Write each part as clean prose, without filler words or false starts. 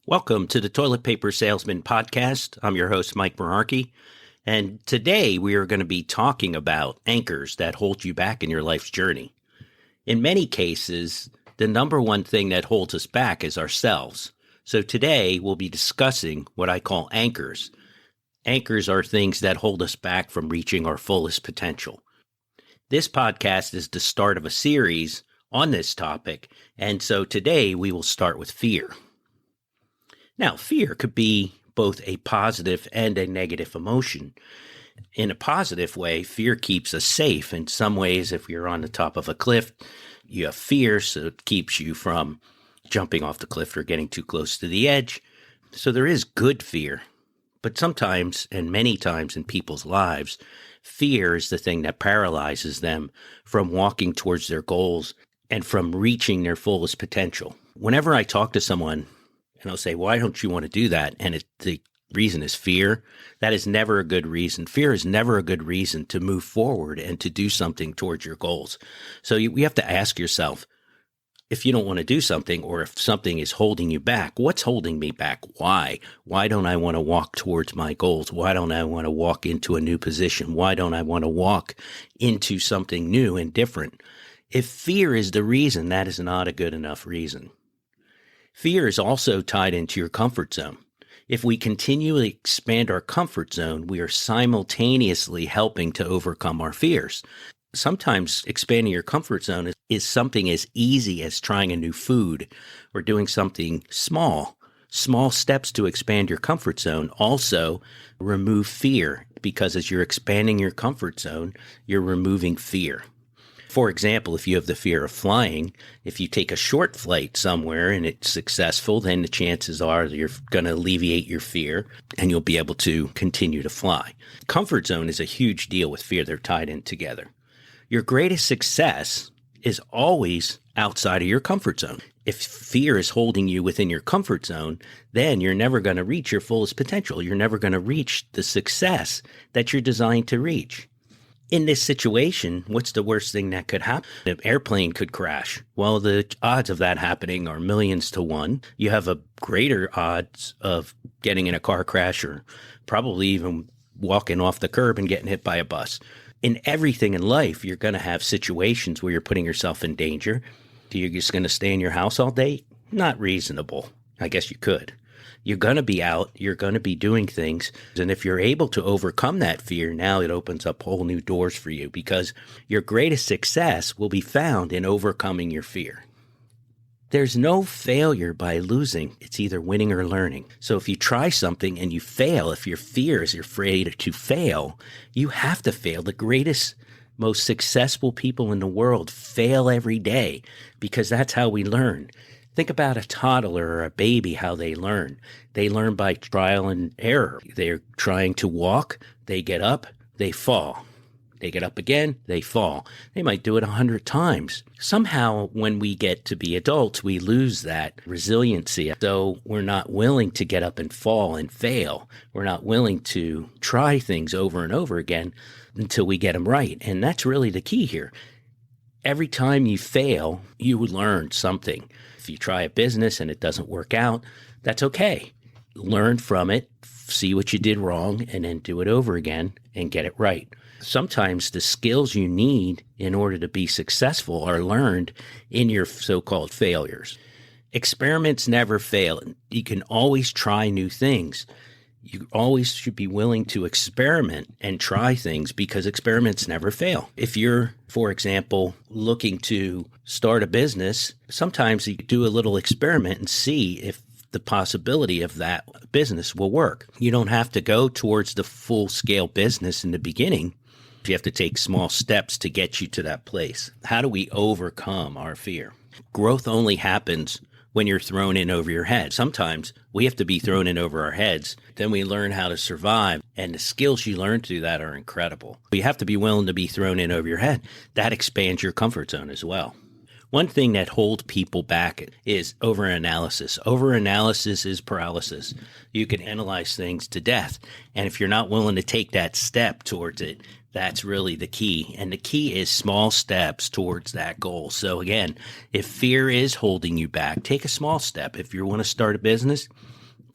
Welcome to the Toilet Paper Salesman Podcast. I'm your host, Mike Berarkey, and today we are going to be talking about anchors that hold you back in your life's journey. In many cases, the number one thing that holds us back is ourselves. So today we'll be discussing what I call anchors. Anchors are things that hold us back from reaching our fullest potential. This podcast is the start of a series on this topic, and so today we will start with fear. Now, fear could be both a positive and a negative emotion. In a positive way, fear keeps us safe. In some ways, if you're on the top of a cliff, you have fear, so it keeps you from jumping off the cliff or getting too close to the edge. So there is good fear. But sometimes, and many times in people's lives, fear is the thing that paralyzes them from walking towards their goals and from reaching their fullest potential. Whenever I talk to someone, and I'll say, why don't you want to do that? And the reason is fear. That is never a good reason. Fear is never a good reason to move forward and to do something towards your goals. So you have to ask yourself, if you don't want to do something or if something is holding you back, what's holding me back? Why? Why don't I want to walk towards my goals? Why don't I want to walk into a new position? Why don't I want to walk into something new and different? If fear is the reason, that is not a good enough reason. Fear is also tied into your comfort zone. If we continually expand our comfort zone, we are simultaneously helping to overcome our fears. Sometimes expanding your comfort zone is something as easy as trying a new food or doing something small. Small steps to expand your comfort zone also remove fear, because as you're expanding your comfort zone, you're removing fear. For example, if you have the fear of flying, if you take a short flight somewhere and it's successful, then the chances are that you're going to alleviate your fear and you'll be able to continue to fly. Comfort zone is a huge deal with fear. They're tied in together. Your greatest success is always outside of your comfort zone. If fear is holding you within your comfort zone, then you're never going to reach your fullest potential. You're never going to reach the success that you're designed to reach. In this situation, what's the worst thing that could happen? An airplane could crash. Well, the odds of that happening are millions to one. You have a greater odds of getting in a car crash or probably even walking off the curb and getting hit by a bus. In everything in life, you're going to have situations where you're putting yourself in danger. You're just going to stay in your house all day? Not reasonable. I guess you could. You're going to be out, you're going to be doing things. And if you're able to overcome that fear, now it opens up whole new doors for you, because your greatest success will be found in overcoming your fear. There's no failure by losing. It's either winning or learning. So if you try something and you fail, if your fear is you're afraid to fail, you have to fail. The greatest, most successful people in the world fail every day, because that's how we learn. Think about a toddler or a baby, how they learn. They learn by trial and error. They're trying to walk, they get up, they fall. They get up again, they fall. They might do it 100 times. Somehow, when we get to be adults, we lose that resiliency. So we're not willing to get up and fall and fail. We're not willing to try things over and over again until we get them right. And that's really the key here. Every time you fail, you learn something. If you try a business and it doesn't work out, that's okay. Learn from it, see what you did wrong, and then do it over again and get it right. Sometimes the skills you need in order to be successful are learned in your so-called failures. Experiments never fail. You can always try new things. You always should be willing to experiment and try things, because experiments never fail. If you're, for example, looking to start a business, sometimes you do a little experiment and see if the possibility of that business will work. You don't have to go towards the full-scale business in the beginning. You have to take small steps to get you to that place. How do we overcome our fear? Growth only happens when you're thrown in over your head. Sometimes we have to be thrown in over our heads. Then we learn how to survive, and the skills you learn through that are incredible. You have to be willing to be thrown in over your head. That expands your comfort zone as well. One thing that holds people back is overanalysis. Overanalysis is paralysis. You can analyze things to death, and if you're not willing to take that step towards it, that's really the key. And the key is small steps towards that goal. So again, if fear is holding you back, take a small step. If you want to start a business,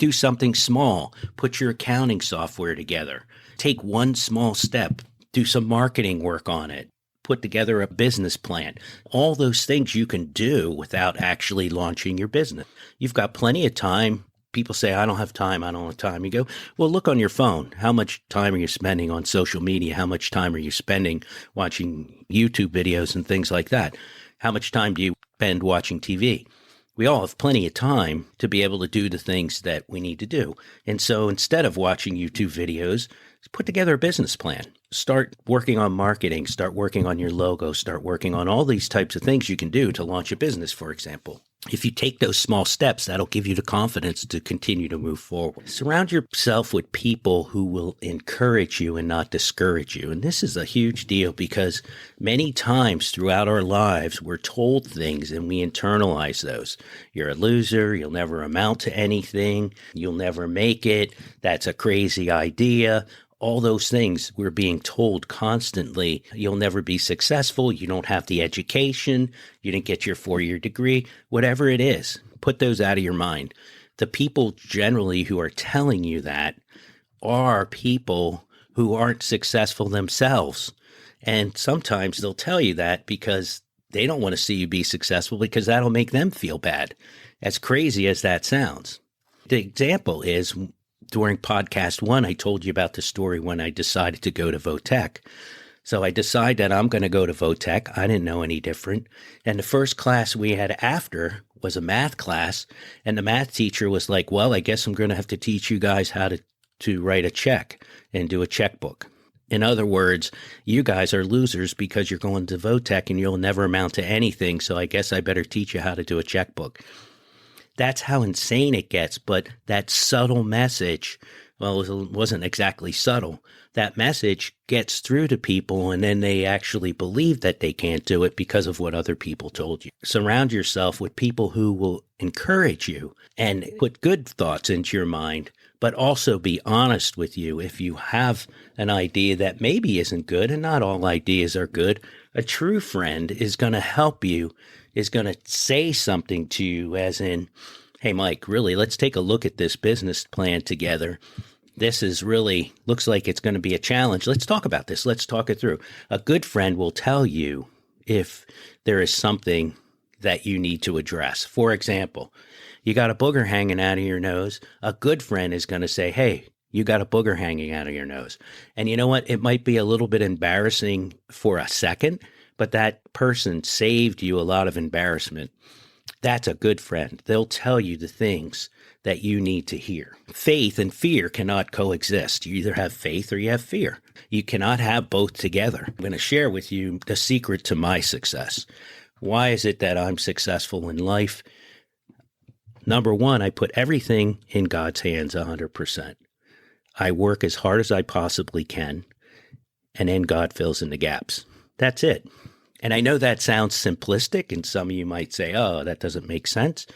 Do something small. Put your accounting software together. Take one small step. Do some marketing work on it. Put together a business plan. All those things you can do without actually launching your business. You've got plenty of time. People say, I don't have time. I don't have time. You go, well, look on your phone. How much time are you spending on social media? How much time are you spending watching YouTube videos and things like that? How much time do you spend watching TV? We all have plenty of time to be able to do the things that we need to do. And so instead of watching YouTube videos, put together a business plan. Start working on marketing. Start working on your logo. Start working on all these types of things you can do to launch a business, for example. If you take those small steps, that'll give you the confidence to continue to move forward. Surround yourself with people who will encourage you and not discourage you. And this is a huge deal because many times throughout our lives, we're told things and we internalize those. You're a loser. You'll never amount to anything. You'll never make it. That's a crazy idea. All those things we're being told constantly. You'll never be successful. You don't have the education. You didn't get your 4-year degree. Whatever it is, put those out of your mind. The people generally who are telling you that are people who aren't successful themselves. And sometimes they'll tell you that because they don't want to see you be successful because that'll make them feel bad, as crazy as that sounds. The example is, during podcast 1, I told you about the story when I decided to go to Votech. So I decided that I'm going to go to Votech. I didn't know any different. And the first class we had after was a math class. And the math teacher was like, well, I guess I'm going to have to teach you guys how to write a check and do a checkbook. In other words, you guys are losers because you're going to Votech and you'll never amount to anything. So I guess I better teach you how to do a checkbook. That's how insane it gets. But that subtle message, well, it wasn't exactly subtle. That message gets through to people, and then they actually believe that they can't do it because of what other people told you. Surround yourself with people who will encourage you and put good thoughts into your mind, but also be honest with you. If you have an idea that maybe isn't good, and not all ideas are good, a true friend is going to help you, is going to say something to you as in, hey, Mike, really, let's take a look at this business plan together. This is really, looks like it's going to be a challenge. Let's talk about this. Let's talk it through. A good friend will tell you if there is something that you need to address. For example, you got a booger hanging out of your nose. A good friend is going to say, hey, you got a booger hanging out of your nose. And you know what? It might be a little bit embarrassing for a second, but that person saved you a lot of embarrassment. That's a good friend. They'll tell you the things that you need to hear. Faith and fear cannot coexist. You either have faith or you have fear. You cannot have both together. I'm going to share with you the secret to my success. Why is it that I'm successful in life? Number one, I put everything in God's hands 100%. I work as hard as I possibly can, and then God fills in the gaps. That's it. And I know that sounds simplistic, and some of you might say, oh, that doesn't make sense.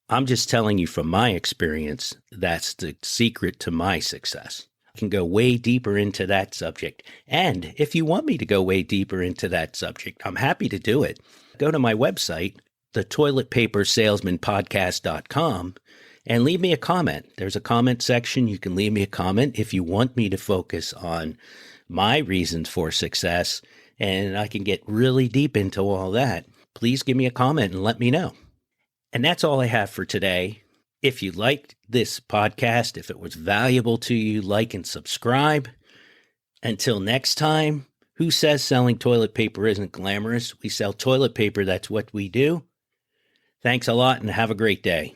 I'm just telling you from my experience, that's the secret to my success. I can go way deeper into that subject. And if you want me to go way deeper into that subject, I'm happy to do it. Go to my website, thetoiletpapersalesmanpodcast.com, and leave me a comment. There's a comment section. You can leave me a comment if you want me to focus on my reasons for success, and I can get really deep into all that. Please give me a comment and let me know. And that's all I have for today. If you liked this podcast, if it was valuable to you, like and subscribe. Until next time, who says selling toilet paper isn't glamorous? We sell toilet paper. That's what we do. Thanks a lot and have a great day.